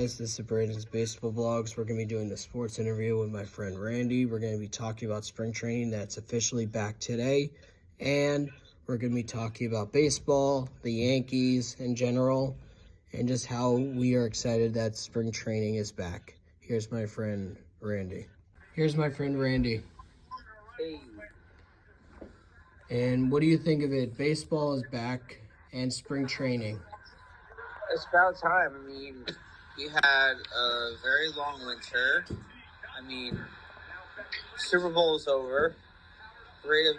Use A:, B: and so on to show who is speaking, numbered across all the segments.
A: guys? This is Brandon's Baseball Blogs. We're going to be doing the sports interview with my friend Randy. We're going to be talking about spring training that's officially back today. And we're going to be talking about baseball, the Yankees in general, and just how we are excited that spring training is back. Here's my friend Randy.
B: Hey.
A: And what do you think of it? Baseball is back and spring training.
B: It's about time. I mean, we had a very long winter. I mean, Super Bowl is over. Great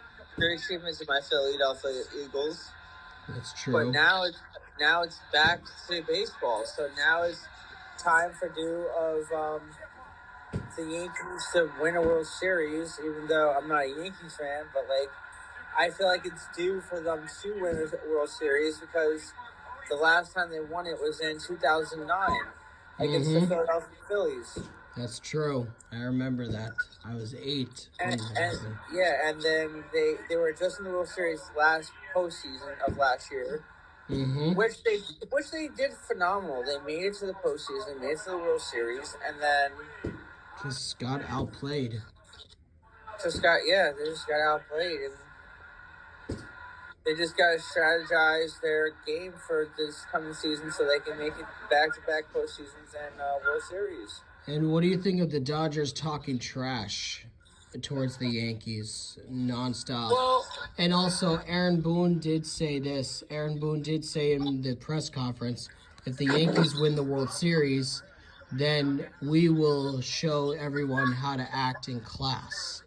B: achievements of my Philadelphia Eagles.
A: That's true.
B: But now it's back to baseball. So now it's time for the Yankees to win a World Series. Even though I'm not a Yankees fan, but I feel like it's due for them to win a World Series because the last time they won it was in 2009 against the Philadelphia Phillies.
A: That's true. I remember that. I was 8 when that happened.
B: And then they were just in the World Series last postseason of last year, which they did phenomenal. They made it to the postseason, made it to the World Series, and then
A: just got outplayed.
B: They just got outplayed, and they just got to strategize their game for this coming season so they can make it back-to-back postseasons and World Series.
A: And what do you think of the Dodgers talking trash towards the Yankees nonstop?
B: Well,
A: and also, Aaron Boone did say this. Aaron Boone did say in the press conference, if the Yankees win the World Series, then we will show everyone how to act in class.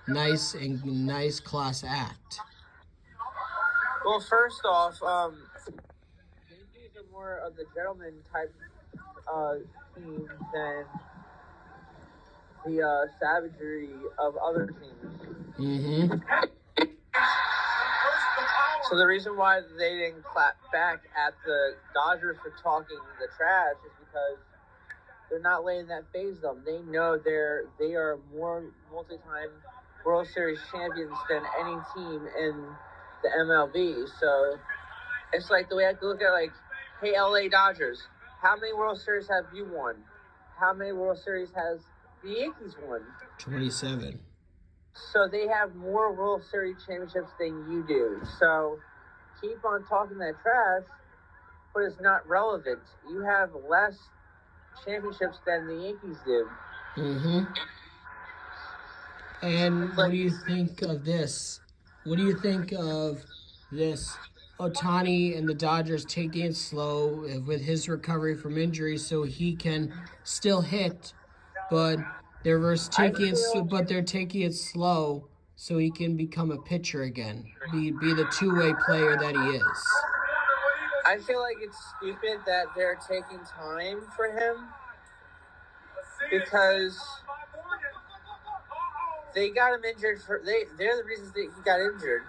A: Nice class act.
B: Well, first off, Yankees are more of the gentleman type team than the savagery of other teams. So the reason why they didn't clap back at the Dodgers for talking the trash is because they're not letting that faze them. They know they are more multi-time World Series champions than any team in the MLB. So it's like the way I have to look at it, hey, LA Dodgers, how many World Series have you won? How many World Series has the Yankees won?
A: 27.
B: So they have more World Series championships than you do. So keep on talking that trash, but it's not relevant. You have less championships than the Yankees do.
A: And what do you think of this? What do you think of this? Ohtani and the Dodgers taking it slow with his recovery from injury, so he can still hit, but they're taking it slow so he can become a pitcher again, be the two-way player that he is.
B: I feel like it's stupid that they're taking time for him because they got him injured they're the reasons that he got injured.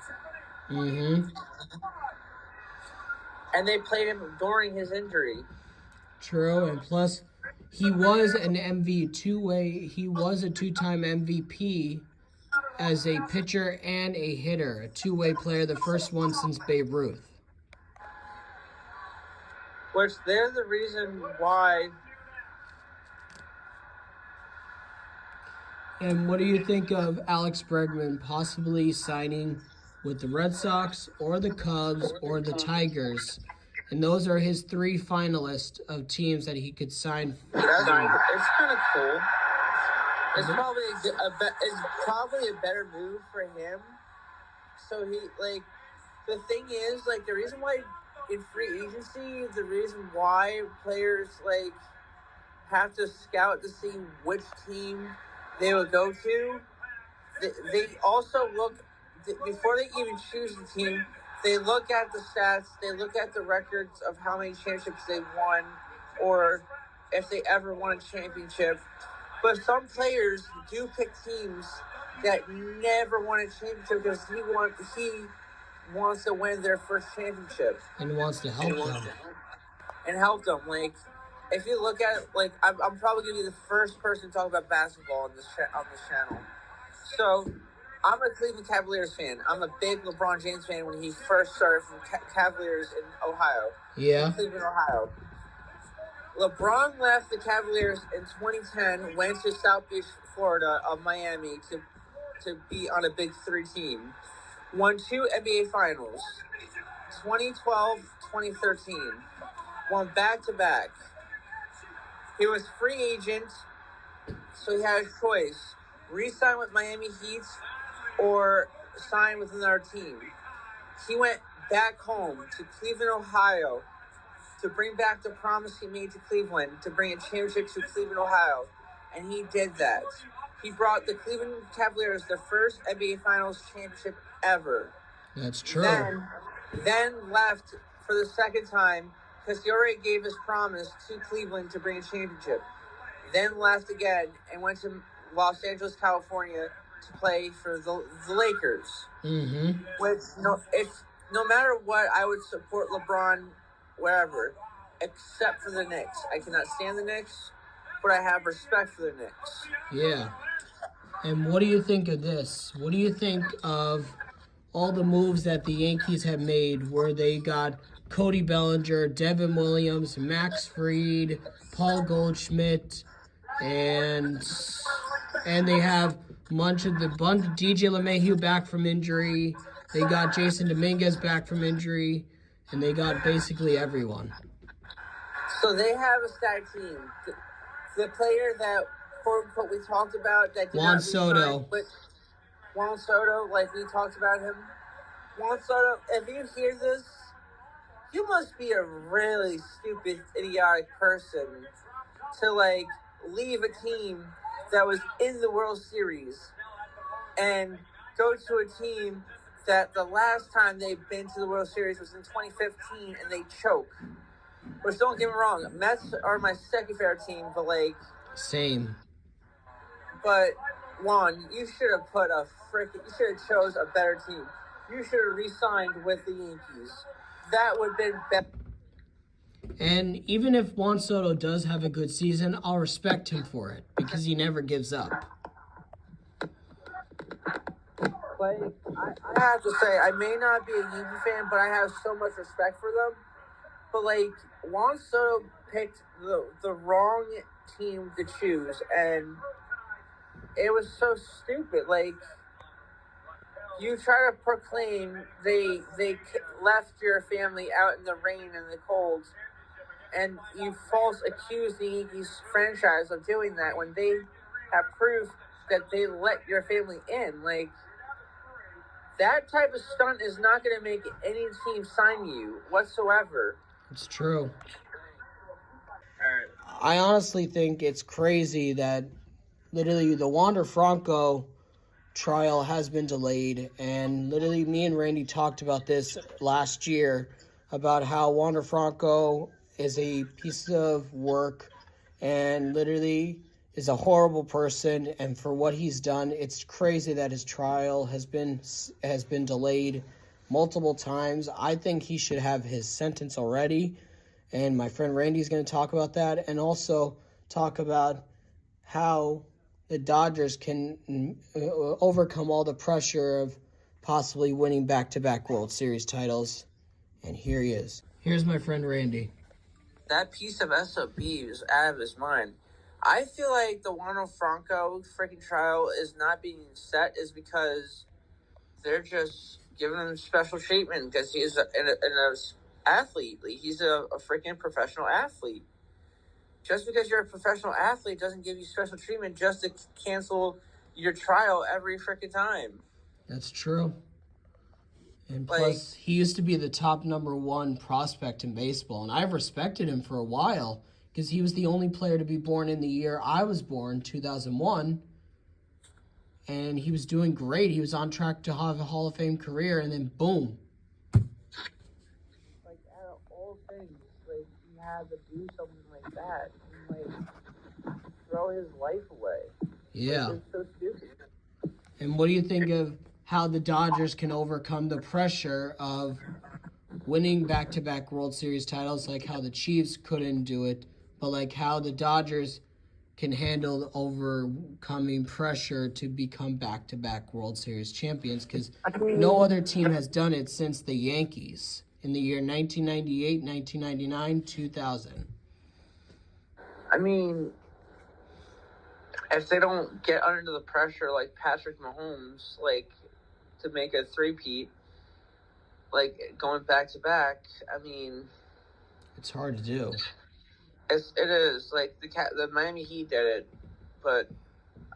B: And they played him during his injury.
A: True, and plus he was an he was a two-time MVP as a pitcher and a hitter, a two-way player, the first one since Babe Ruth.
B: Which they're the reason why.
A: And what do you think of Alex Bregman possibly signing with the Red Sox or the Cubs or the Tigers? And those are his 3 finalists of teams that he could sign.
B: It's kind of cool. It's probably a better move for him. So the thing is, the reason why in free agency, the reason why players have to scout to see which team they would go to, they also look, before they even choose the team, they look at the stats, they look at the records of how many championships they won, or if they ever won a championship. But some players do pick teams that never won a championship because he wants to win their first championship.
A: And wants to help them.
B: And help them. If you look at it, I'm probably going to be the first person to talk about basketball on this channel. So, I'm a Cleveland Cavaliers fan. I'm a big LeBron James fan when he first started from Cavaliers in Ohio.
A: Yeah.
B: In Cleveland, Ohio. LeBron left the Cavaliers in 2010, went to South Beach, Florida, of Miami to be on a Big Three team. Won 2 NBA Finals, 2012, 2013. Won back-to-back. He was free agent, so he had a choice. Re-sign with Miami Heat or sign with another team. He went back home to Cleveland, Ohio, to bring back the promise he made to Cleveland, to bring a championship to Cleveland, Ohio. And he did that. He brought the Cleveland Cavaliers their first NBA Finals championship ever.
A: That's true.
B: Then left for the second time because he already gave his promise to Cleveland to bring a championship. Then left again and went to Los Angeles, California to play for the Lakers.
A: Mm-hmm.
B: Which, no matter what, I would support LeBron wherever, except for the Knicks. I cannot stand the Knicks, but I have respect for the Knicks.
A: Yeah. And what do you think of this? What do you think of all the moves that the Yankees have made where they got Cody Bellinger, Devin Williams, Max Fried, Paul Goldschmidt, and they have DJ LeMahieu back from injury. They got Jason Dominguez back from injury, and they got basically everyone.
B: So they have a stacked team. The player that, quote unquote, we talked about that did
A: Juan Soto.
B: Juan Soto, like we talked about him. Juan Soto, if you hear this, you must be a really stupid, idiotic person to, like, leave a team that was in the World Series and go to a team that the last time they've been to the World Series was in 2015 and they choke. Which, don't get me wrong, Mets are my second favorite team, but, like...
A: Same.
B: But, Juan, you should have you should have chose a better team. You should have re-signed with the Yankees. That would have been better.
A: And even if Juan Soto does have a good season, I'll respect him for it because he never gives up.
B: Like, I have to say, I may not be a Yankee fan, but I have so much respect for them. But, like, Juan Soto picked the wrong team to choose, and it was so stupid. Like, you try to proclaim they left your family out in the rain and the cold, and you false accuse the Yankees franchise of doing that when they have proof that they let your family in. Like, that type of stunt is not going to make any team sign you whatsoever.
A: It's true. I honestly think it's crazy that literally the Wander Franco trial has been delayed, and literally me and Randy talked about this last year about how Wander Franco is a piece of work and literally is a horrible person, and for what he's done, it's crazy that his trial has been delayed multiple times. I think he should have his sentence already, and my friend Randy's going to talk about that, and also talk about how the Dodgers can overcome all the pressure of possibly winning back-to-back World Series titles. And here he is. Here's my friend Randy.
B: That piece of SOB is out of his mind. I feel like the Wander Franco freaking trial is not being set is because they're just giving him special treatment because he's an athlete. Like, he's a freaking professional athlete. Just because you're a professional athlete doesn't give you special treatment just to cancel your trial every freaking time.
A: That's true. And plus, he used to be the top #1 prospect in baseball, and I've respected him for a while because he was the only player to be born in the year I was born, 2001, and he was doing great. He was on track to have a Hall of Fame career, and then boom.
B: Like, out of all things, like, he had to do something like that and, like, throw his life away.
A: Yeah.
B: Like, it's so stupid.
A: And what do you think of how the Dodgers can overcome the pressure of winning back-to-back World Series titles, like how the Chiefs couldn't do it, but like how the Dodgers can handle overcoming pressure to become back-to-back World Series champions? Because no other team has done it since the Yankees in the year 1998, 1999, 2000.
B: I mean, if they don't get under the pressure like Patrick Mahomes, like to make a three-peat, like going back to back, I mean,
A: it's hard to do.
B: It is like the Miami Heat did it, but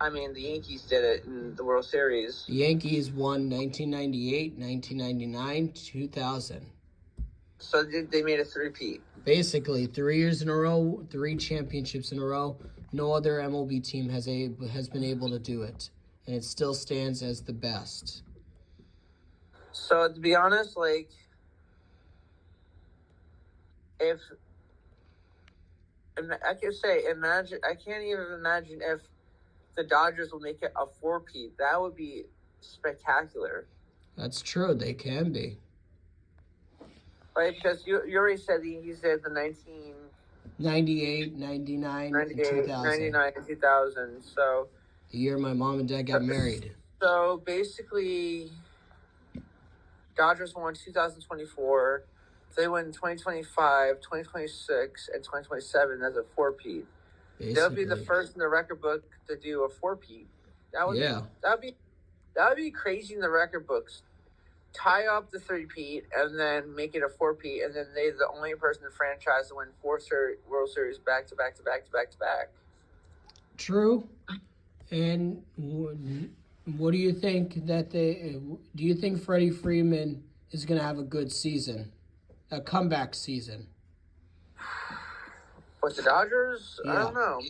B: I mean the Yankees did it in the World Series.
A: The Yankees won 1998, 1999, 2000.
B: So they made a three-peat.
A: Basically, 3 years in a row, 3 championships in a row. No other MLB team has been able to do it, and it still stands as the best.
B: So to be honest, like if I can say, imagine, I can't even imagine if the Dodgers will make it a four-peat. That would be spectacular.
A: That's true. They can be.
B: Right, because you already said the Yankees did the
A: 98, 99, and 2000.
B: 99 and 2000. So
A: the year my mom and dad got married.
B: So basically, Dodgers won 2024. They win 2025, 2026, and 2027 as a four-peat. They'll be the first in the record book to do a four-peat. That would be crazy in the record books. Tie up the three-peat and then make it a four-peat, and then they're the only person in the franchise to win 4 World Series back to back to back to back to back.
A: True. And what do you think do you think Freddie Freeman is going to have a good season, a comeback season?
B: With the Dodgers?
A: Yeah.
B: I don't know.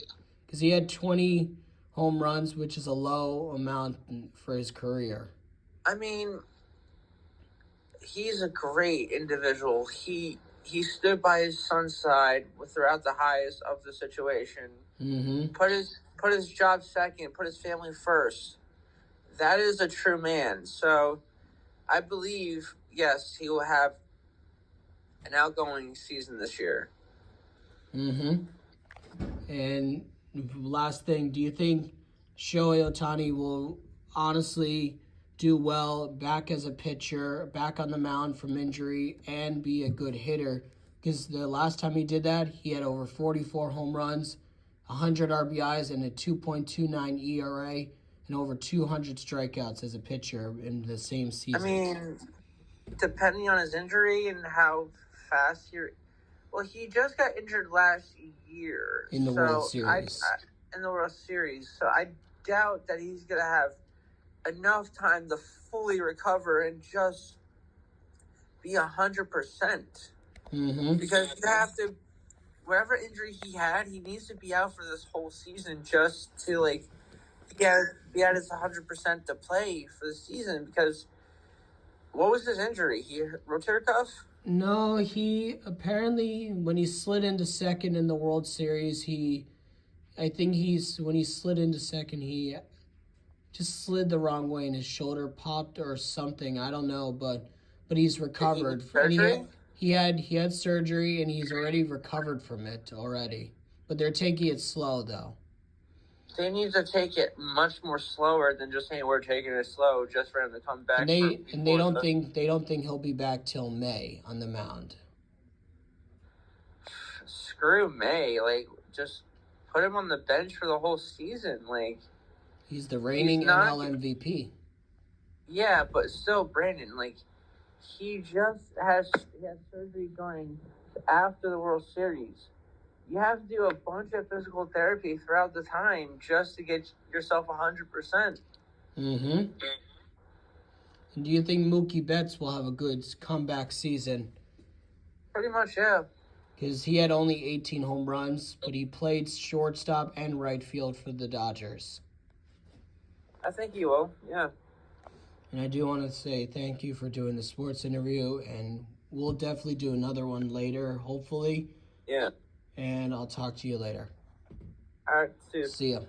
A: Because he had 20 home runs, which is a low amount for his career.
B: I mean, he's a great individual. He stood by his son's side throughout the highest of the situation.
A: Mm-hmm.
B: Put his job second. Put his family first. That is a true man. So, I believe, yes, he will have an outgoing season this year.
A: Mm-hmm. And last thing, do you think Shohei Ohtani will honestly do well back as a pitcher, back on the mound from injury, and be a good hitter? Because the last time he did that, he had over 44 home runs, 100 RBIs, and a 2.29 ERA, and over 200 strikeouts as a pitcher in the same season.
B: I mean, depending on his injury and how fast he just got injured last year.
A: In the World Series.
B: In the World Series. So I doubt that he's going to have enough time to fully recover and just be 100%.
A: Mm-hmm.
B: Because you have to, whatever injury he had, he needs to be out for this whole season just to, be at his 100% to play for the season. Because what was his injury? Rotator cuff?
A: No, he apparently, when he slid into second in the World Series, when he slid into second, he just slid the wrong way and his shoulder popped or something. I don't know, but he's recovered. He had surgery and he's already recovered from it already. But they're taking it slow though.
B: They need to take it much more slower than just saying we're taking it slow just for him to come back.
A: And they don't think he'll be back till May on the mound.
B: Screw May, just put him on the bench for the whole season.
A: He's the reigning NL MVP.
B: Yeah, but still, Brandon, he had surgery going after the World Series. You have to do a bunch of physical therapy throughout the time just to get yourself 100%.
A: Mm-hmm. And do you think Mookie Betts will have a good comeback season?
B: Pretty much, yeah.
A: Because he had only 18 home runs, but he played shortstop and right field for the Dodgers.
B: I think he will, yeah.
A: And I do want to say thank you for doing the sports interview, and we'll definitely do another one later, hopefully.
B: Yeah.
A: And I'll talk to you later.
B: All right,
A: See ya.